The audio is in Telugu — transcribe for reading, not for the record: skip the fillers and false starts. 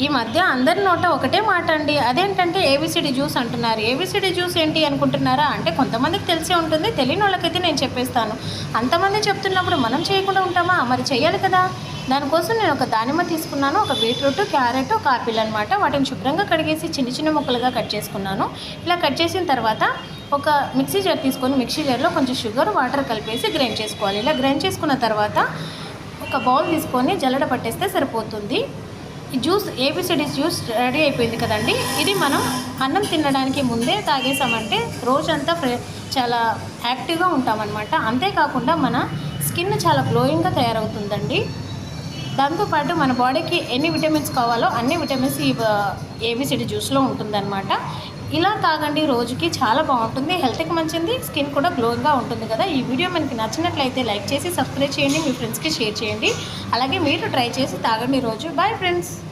ఈ మధ్య అందరి నోట ఒకటే మాట అండి, అదేంటంటే ఏబిసిడి జ్యూస్ అంటున్నారు. ఏబిసిడి జ్యూస్ ఏంటి అనుకుంటున్నారా? అంటే కొంతమందికి తెలిసే ఉంటుంది, తెలియని వాళ్ళకైతే నేను చెప్పేస్తాను. అంతమంది చెప్తున్నప్పుడు మనం చేయకుండా ఉంటామా? మరి చేయాలి కదా. దానికోసం నేను ఒక దానిమ్మ తీసుకున్నాను, ఒక బీట్రూట్, క్యారెట్, ఒక ఆపిల్ అనమాట. వాటిని శుభ్రంగా కడిగేసి చిన్న చిన్న ముక్కలుగా కట్ చేసుకున్నాను. ఇలా కట్ చేసిన తర్వాత ఒక మిక్సీ జార్ తీసుకొని మిక్సీ జార్లో కొంచెం షుగర్, వాటర్ కలిపేసి గ్రైండ్ చేసుకోవాలి. ఇలా గ్రైండ్ చేసుకున్న తర్వాత ఒక బౌల్ తీసుకొని జల్లెడ పట్టేస్తే సరిపోతుంది. ఈ జ్యూస్ ఏబిసిడి జ్యూస్ రెడీ అయిపోయింది కదండి. ఇది మనం అన్నం తినడానికి ముందే తాగేసామంటే రోజంతా చాలా యాక్టివ్గా ఉంటామన్నమాట. అంతేకాకుండా మన స్కిన్ చాలా గ్లోయింగ్గా తయారవుతుందండి. దాంతోపాటు మన బాడీకి ఎన్ని విటమిన్స్ కావాలో అన్ని విటమిన్స్ ఈ ఏబిసిడి జ్యూస్లో ఉంటుందన్నమాట. ఇలా తాగండి, రోజుకి చాలా బాగుంటుంది, హెల్త్కి మంచిది, స్కిన్ కూడా గ్లోయింగ్గా ఉంటుంది కదా. ఈ వీడియో మనకి నచ్చినట్లయితే లైక్ చేసి సబ్స్క్రైబ్ చేయండి, మీ ఫ్రెండ్స్కి షేర్ చేయండి. అలాగే మీరు ట్రై చేసి తాగండి రోజు. Bye friends.